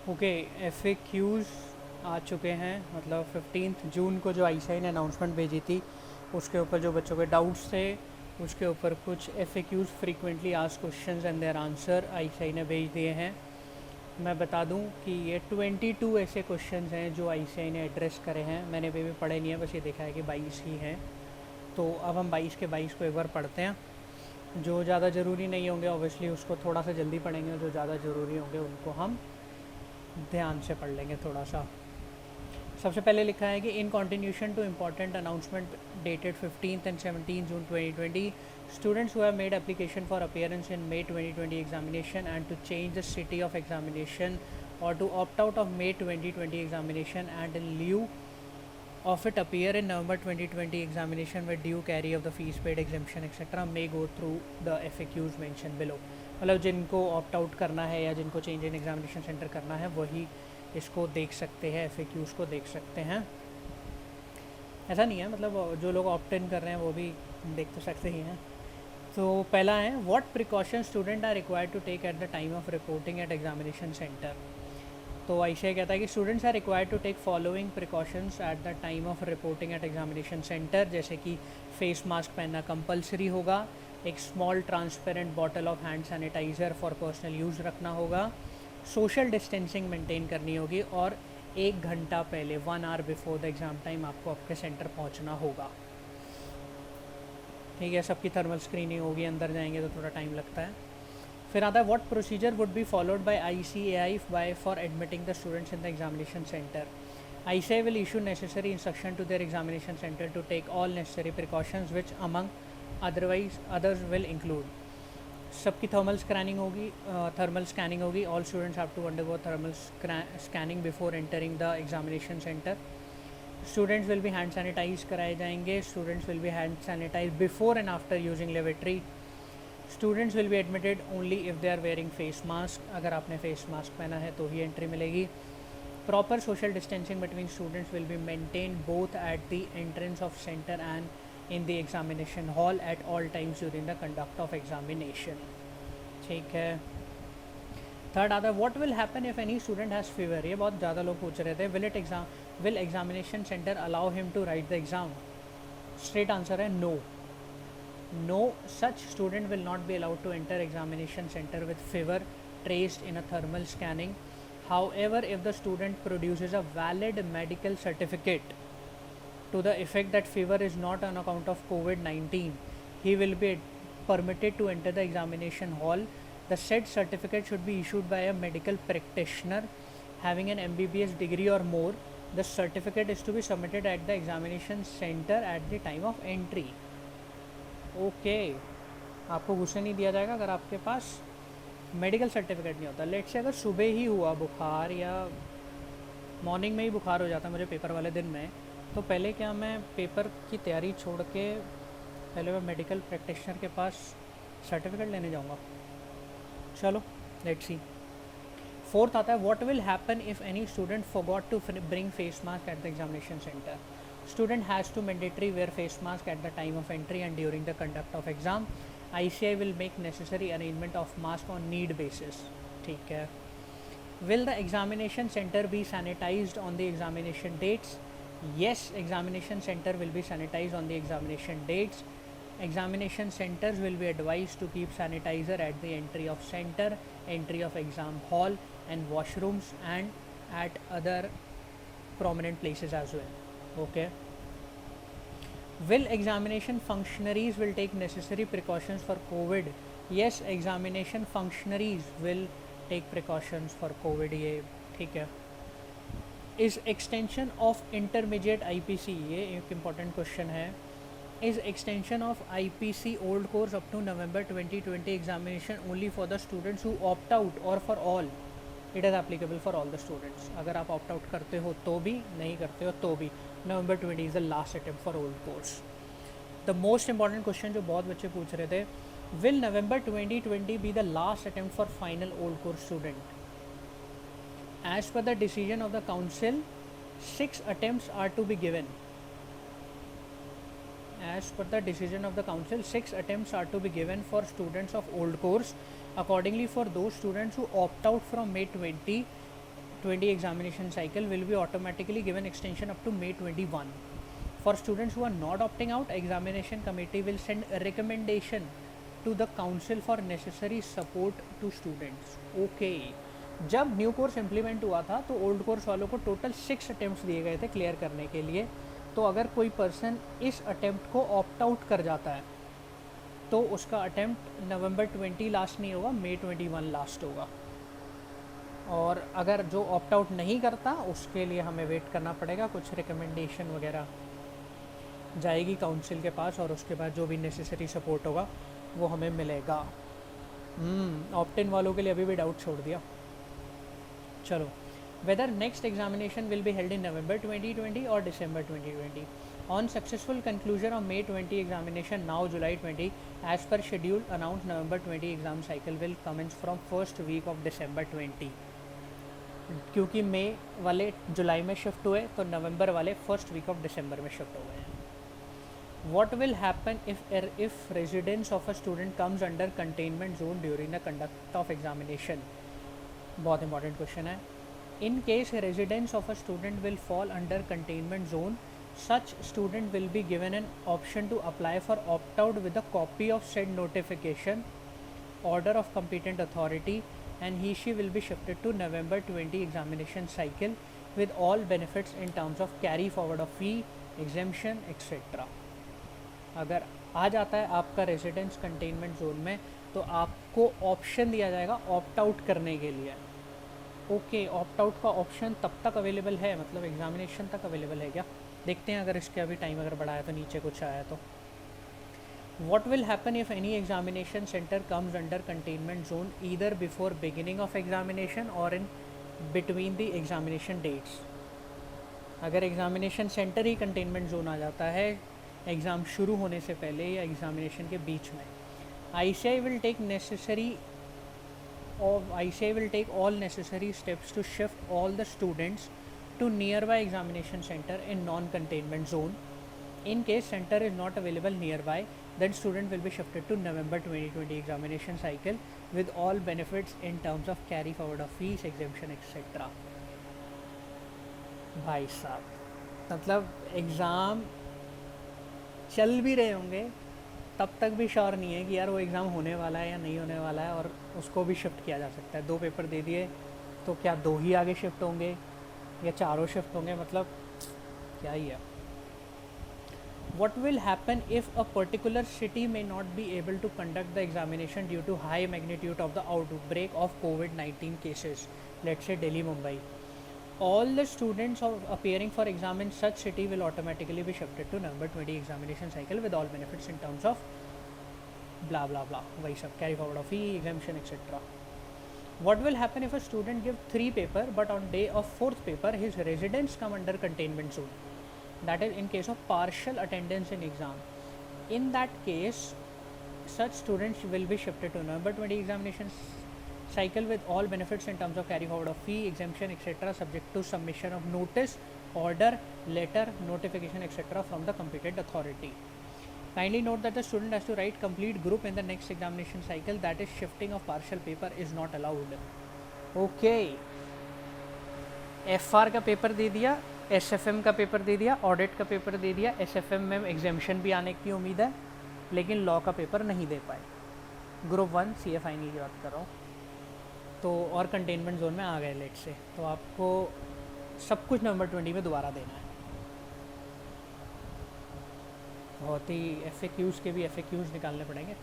Okay, FAQs आ चुके हैं, मतलब 15 जून को जो आईसीआई ने अनाउंसमेंट भेजी थी उसके ऊपर जो बच्चों के डाउट्स थे उसके ऊपर कुछ FAQs frequently asked questions and their answer ICAI ने भेज दिए हैं। मैं बता दूं कि ये 22 ऐसे क्वेश्चंस हैं जो आईसीआई ने एड्रेस करे हैं। मैंने अभी भी पढ़े नहीं है, बस ये देखा है कि 22 ही हैं। तो अब हम 22 के 22 को एक बार पढ़ते हैं। जो ज़्यादा ज़रूरी नहीं होंगे ऑब्वियसली उसको थोड़ा सा जल्दी पढ़ेंगे, और जो ज़्यादा ज़रूरी होंगे उनको हम ध्यान से पढ़ लेंगे थोड़ा सा। सबसे पहले लिखा है कि in continuation to important announcement dated 15th and 17 June 2020, students who have made application for appearance in May 2020 examination and to change the city of examination or to opt out of May 2020 examination and in lieu of it appear in November 2020 examination with due carry of the fees paid exemption etc. may go through the FAQs mentioned below। मतलब जिनको opt out करना है या जिनको change in examination centre करना है वही इसको देख सकते हैं, FAQs को देख सकते हैं। ऐसा नहीं है, मतलब जो लोग ऑप्ट इन कर रहे हैं वो भी देख तो सकते ही हैं। तो पहला है, what precaution student are required to take at the time of reporting at examination centre. तो आईसीआई कहता है कि students are required to take following precautions at the time of reporting at examination centre, जैसे कि face mask पहनना compulsory होगा, एक small transparent bottle of hand sanitiser for personal use रखना होगा, सोशल डिस्टेंसिंग मेंटेन करनी होगी, और 1 घंटा पहले 1 hour before the exam time आपको आपके सेंटर पहुंचना होगा। ठीक है, सबकी थर्मल स्क्रीनिंग होगी, अंदर जाएंगे तो थोड़ा टाइम लगता है। फिर आता है, what procedure would be followed by ICAI by for admitting the students in the examination centre. ICAI will issue necessary instruction to their examination center to take all necessary precautions which among others will include, सबकी thermal scanning होगी। All students have to undergo thermal scanning before entering the examination centre. Students will be hand sanitize कराए जाएंगे। Students will be hand sanitize before and after using lavatory. Students will be admitted only if they are wearing face mask, अगर आपने face mask पहना है तो ही entry मिलेगी। Proper social distancing between students will be maintain both at the entrance of centre and in the examination hall at all times during the conduct of examination. ठीक है। Third आता है, what will happen if any student has fever. ये बहुत ज़्यादा लोग पूछ रहे थे। Will examination centre allow him to write the exam. Straight answer है no. No, such student will not be allowed to enter examination center with fever traced in a thermal scanning. However, if the student produces a valid medical certificate to the effect that fever is not on account of COVID-19, he will be permitted to enter the examination hall. The said certificate should be issued by a medical practitioner having an MBBS degree or more. The certificate is to be submitted at the examination center at the time of entry. Okay, आपको घुसने नहीं दिया जाएगा अगर आपके पास medical certificate नहीं होता। Late से अगर सुबह ही हुआ बुखार या मॉर्निंग में ही बुखार हो जाता मुझे पेपर वाले दिन में, तो पहले क्या मैं पेपर की तैयारी छोड़ के पहले मैं मेडिकल प्रैक्टिशनर के पास सर्टिफिकेट लेने जाऊंगा? चलो लेट्स सी। फोर्थ आता है, what will happen if any student forgot to bring face mask at the examination centre. Student has to mandatory wear face mask at the time of entry and during the conduct of exam. ICAI will make necessary arrangement of mask on need basis. ठीक है। Will the examination center be sanitized on the examination dates? Yes, examination center will be sanitized on the examination dates. Examination centers will be advised to keep sanitizer at the entry of center, entry of exam hall and washrooms and at other prominent places as well. Okay. Will examination functionaries will take necessary precautions for COVID? Yes, examination functionaries will take precautions for COVID. ये ठीक है। Is extension of intermediate IPC, ये एक important question है। Is extension of IPC old course up to November 2020 examination only for the students who opt out or for all? It is applicable for all the students. अगर आप opt out करते हो तो भी, नहीं करते हो तो भी, November 20 is the last attempt for old course. The most important question जो बहुत बच्चे पूछ रहे थे, will November 2020 be the last attempt for final old course student? As per the decision of the council, 6 attempts are to be given. As per the decision of the council, 6 attempts are to be given for students of old course. Accordingly, for those students who opt out from May 20 20 examination cycle will be automatically given extension up to May 21. For students who are not opting out, examination committee will send a recommendation to the council for necessary support to students. Okay. जब new course implement हुआ था तो old course वालों को total 6 attempts दिए गए थे clear करने के लिए. तो अगर कोई पर्सन इस अटेम्प्ट को ऑप्ट आउट कर जाता है तो उसका अटेम्प्ट नवंबर 20 लास्ट नहीं होगा, May 21 लास्ट होगा. और अगर जो ऑप्ट आउट नहीं करता उसके लिए हमें वेट करना पड़ेगा, कुछ रिकमेंडेशन वगैरह जाएगी काउंसिल के पास और उसके बाद जो भी नेसेसरी सपोर्ट होगा वो हमें मिलेगा. ऑप्ट इन वालों के लिए अभी भी डाउट छोड़ दिया. चलो, whether next examination will be held in November 2020 or December 2020. On successful conclusion of May 20 examination, now July 20, as per schedule announced, November 20 exam cycle will commence from first week of December 20. क्योंकि मई वाले जुलाई में shift हुए तो नवंबर वाले first week of December में shift हो गए हैं. What will happen if residence of a student comes under containment zone during the conduct of examination? बहुत इंपॉर्टेंट क्वेश्चन है. In case residence of a student will fall under containment zone, such student will be given an option to apply for opt-out with a copy of said notification, order of competent authority, and he/she will be shifted to November 20 examination cycle with all benefits in terms of carry forward of fee, exemption, etc. अगर आ जाता है आपका residence containment zone में तो आपको option दिया जाएगा opt out करने के लिए. ओके, ऑप्ट आउट का ऑप्शन तब तक अवेलेबल है, मतलब एग्जामिनेशन तक अवेलेबल है क्या? देखते हैं. अगर इसके अभी टाइम अगर बढ़ाया तो नीचे कुछ आया तो. What will happen if any examination center comes under containment zone either before beginning of examination or in between the examination dates? अगर एग्जामिनेशन सेंटर ही कंटेनमेंट जोन आ जाता है एग्ज़ाम शुरू होने से पहले या एग्जामिनेशन के बीच में, ICAI will take all necessary steps to shift all the students to nearby examination center in non-containment zone. In case center is not available nearby, then student will be shifted to November 2020 examination cycle with all benefits in terms of carry forward of fees, exemption, etc. भाई साहब, मतलब exam चल भी रहे होंगे तब तक भी श्योर नहीं है कि यार वो एग्ज़ाम होने वाला है या नहीं होने वाला है, और उसको भी शिफ्ट किया जा सकता है. 2 पेपर दे दिए तो क्या 2 ही आगे शिफ्ट होंगे या 4 शिफ्ट होंगे, मतलब क्या ही है. What will happen if a particular city may not be able to conduct the examination due to high magnitude of the outbreak of COVID-19 cases, let's say Delhi, Mumbai? All the students appearing for exam in such city will automatically be shifted to November 20 examination cycle with all benefits in terms of blah blah blah, वही सब, carry forward of fee, exemption, etc. What will happen if a student give 3 paper but on day of 4th paper his residence come under containment zone? That is in case of partial attendance in exam. In that case, such students will be shifted to November 20 examination cycle with all benefits in terms of carry forward of fee, exemption, etc. subject to submission of notice, order, letter, notification, etc. from the competent authority. Kindly note that the student has to write complete group in the next examination cycle, that is shifting of partial paper is not allowed. Okay, FR का paper दे दिया, SFM का paper दे दिया, audit का paper दे दिया. SFM में एग्जामिशन भी आने की उम्मीद है लेकिन लॉ का पेपर नहीं दे पाए. ग्रुप 1 CA फाइनल की बात कर रहा हूँ तो, और कंटेनमेंट जोन में आ गए लेट से, तो आपको सब कुछ नवंबर 20 में दोबारा देना है. बहुत ही FAQs के भी FAQs निकालने पड़ेंगे.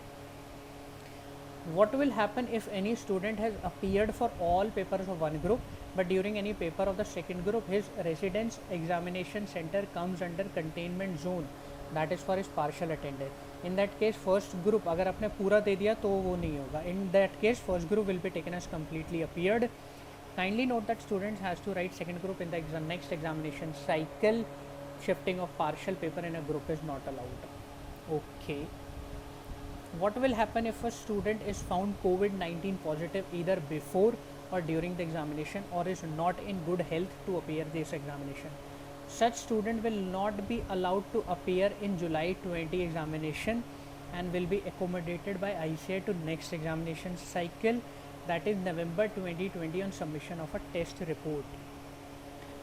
What will happen if any student has appeared for all papers of one group but during any paper of the second group his residence examination center comes under containment zone, that is for his partial attendance? In that case first group अगर आपने पूरा दे दिया तो वो नहीं होगा. In that case first group will be taken as completely appeared. Kindly note that students has to write second group in the next examination cycle. Shifting of partial paper in a group is not allowed. Okay. What will happen if a student is found COVID-19 positive either before or during the examination or is not in good health to appear this examination? Such student will not be allowed to appear in July 20 examination and will be accommodated by ICAI to next examination cycle that is November 2020 on submission of a test report.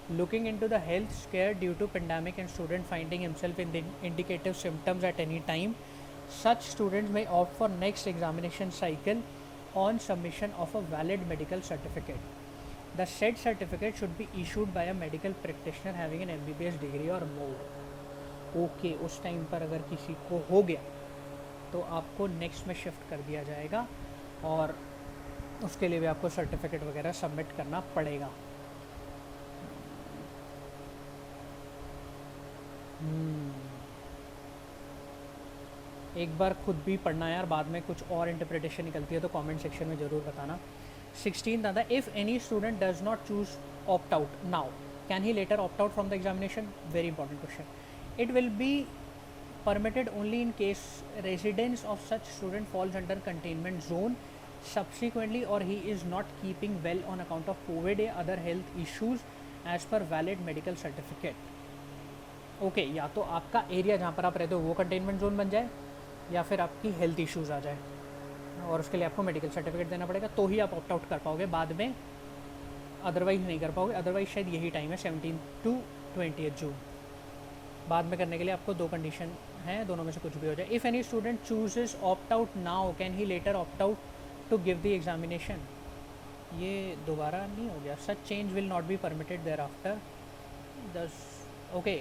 Looking into the health scare due to pandemic and student finding himself in the indicative symptoms at any time, such students may opt for next examination cycle on submission of a valid medical certificate. The said certificate should be issued by a medical practitioner having an MBBS degree or more. Okay उस time पर अगर किसी को हो गया तो आपको next में शिफ्ट कर दिया जाएगा और उसके लिए भी आपको सर्टिफिकेट वगैरह सबमिट करना पड़ेगा. एक बार खुद भी पढ़ना यार, बाद में कुछ और इंटरप्रिटेशन निकलती है तो कमेंट सेक्शन में ज़रूर बताना. 16 आता है, if any student does not choose opt out now can he later opt out from the examination. Very important question. It will be permitted only in case residence of such student falls under containment zone subsequently or he is not keeping well on account of COVID or other health issues as per valid medical certificate. Okay या तो आपका area जहाँ पर आप रहते हो वो containment zone बन जाए या फिर आपकी हेल्थ इश्यूज़ आ जाए और उसके लिए आपको मेडिकल सर्टिफिकेट देना पड़ेगा तो ही आप ऑप्ट आउट कर पाओगे, बाद में अदरवाइज नहीं कर पाओगे. अदरवाइज शायद यही टाइम है 17 to 20 जून. बाद में करने के लिए आपको दो कंडीशन हैं, दोनों में से कुछ भी हो जाए. If any student chooses opt out now can he later opt out to give the examination. ये दोबारा नहीं हो गया. Such change will not be permitted thereafter. Okay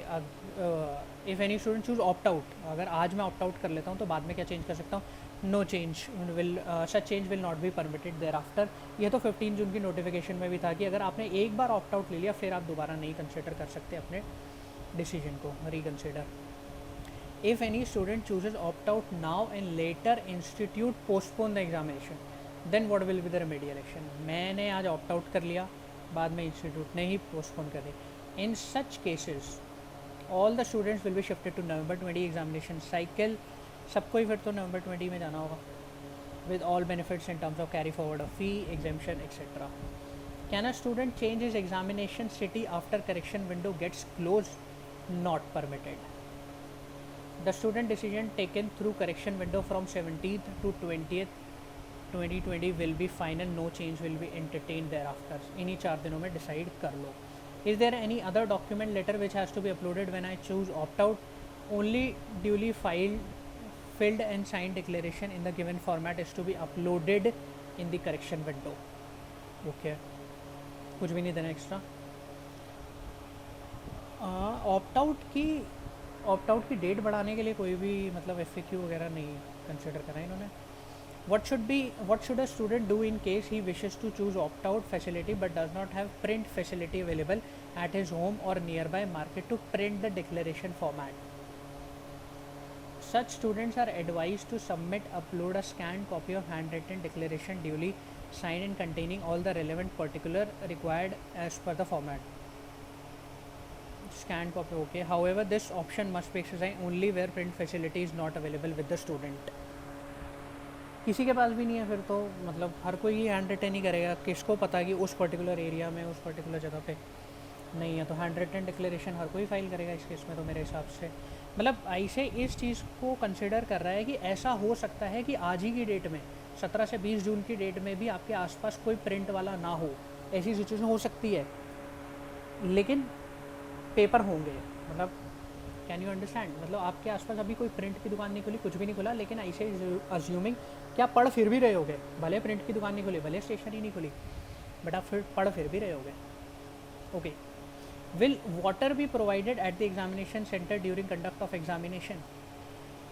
if any student choose opt out, अगर आज मैं opt out कर लेता हूँ तो बाद में क्या चेंज कर सकता हूँ? No change will such change will not be permitted thereafter. ये तो 15 जून की नोटिफिकेशन में भी था कि अगर आपने एक बार ऑप्ट आउट ले लिया फिर आप दोबारा नहीं कंसिडर कर सकते अपने डिसीजन को, reconsider. If any student chooses opt out now and later institute postpone the examination then what will be the remedial action. मैंने आज ऑप्ट आउट कर लिया, बाद में इंस्टीट्यूट ने ही पोस्टपोन कर दी. In such cases all the students will be shifted to November 20 examination cycle. सबको ही फिर तो नवंबर 20 में जाना होगा with all benefits in terms of carry forward of fee, examination etcetera. Can a student change his examination city after correction window gets close? Not permitted. The student decision taken through correction window from 17th to 20th 2020 will be final. No change will be entertained thereafter. इन्हीं 4 दिनों में decide कर लो. Is there any other document letter which has to be uploaded when I choose opt out? Only duly filled and signed declaration in the given format is to be uploaded in the correction window. Okay. कुछ भी नहीं देना extra. Opt out की date बढ़ाने के लिए कोई भी मतलब FAQ वगैरह नहीं कंसिडर करा इन्होंने. what should a student do in case he wishes to choose opt out facility but does not have print facility available at his home or nearby market to print the declaration format? Such students are advised to upload a scanned copy of handwritten declaration duly signed and containing all the relevant particular required as per the format. Scanned copy, okay. However, this option must be exercised only where print facility is not available with the student. किसी के पास भी नहीं है फिर तो मतलब हर कोई ही hand written ही करेगा. किसको पता कि उस पर्टिकुलर एरिया में उस पर्टिकुलर जगह पे नहीं है, तो हैंड रिटन डिक्लेरेशन हर कोई फाइल करेगा इस केस में. तो मेरे हिसाब से मतलब ऐसे इस चीज़ को कंसिडर कर रहा है कि ऐसा हो सकता है कि आज ही की डेट में 17 से 20 जून की डेट में भी आपके आसपास कोई प्रिंट वाला ना हो. ऐसी सिचुएशन हो सकती है लेकिन पेपर होंगे. मतलब कैन यू अंडरस्टैंड, मतलब आपके आसपास अभी कोई प्रिंट की दुकान नहीं खुली, कुछ भी नहीं खुला, लेकिन ऐसे अज्यूमिंग क्या पढ़ फिर भी रहे होगे. भले प्रिंट की दुकान नहीं खुली, भले स्टेशनरी नहीं खुली, बट आप फिर पढ़ फिर भी रहे होगे. Okay. Will water be provided at the examination centre during conduct of examination?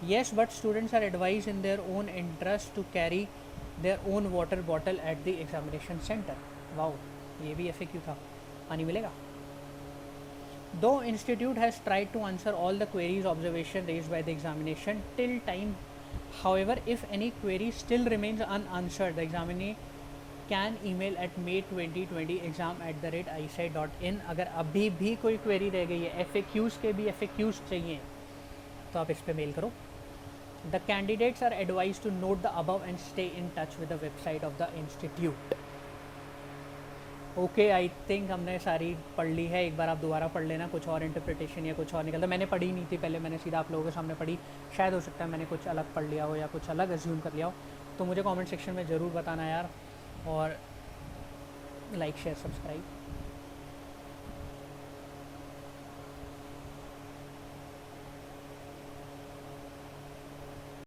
Yes, but students are advise in their own interest to carry their own water bottle at the examination centre. Wow, ये भी FAQ था. पानी मिलेगा. Though institute has tried to answer all the queries observation raised by the examination till time, however, if any query still remains unanswered, the examinee can email at May 2020 exam@icet.in. अगर अभी भी कोई query रह गई है, FAQs के भी FAQs चाहिए तो आप इस पे मेल करो. The candidates are advised to note the above and stay in touch with the website of the institute. Okay, I think हमने सारी पढ़ ली है. एक बार आप दोबारा पढ़ लेना, कुछ और इंटरप्रिटेशन या कुछ और निकलता. मैंने पढ़ी नहीं थी पहले, मैंने सीधा आप लोगों के सामने पढ़ी. शायद हो सकता है मैंने कुछ अलग पढ़ लिया हो या कुछ अलग अज्यूम कर लिया हो, तो मुझे कमेंट सेक्शन में ज़रूर बताना यार. और लाइक शेयर सब्सक्राइब।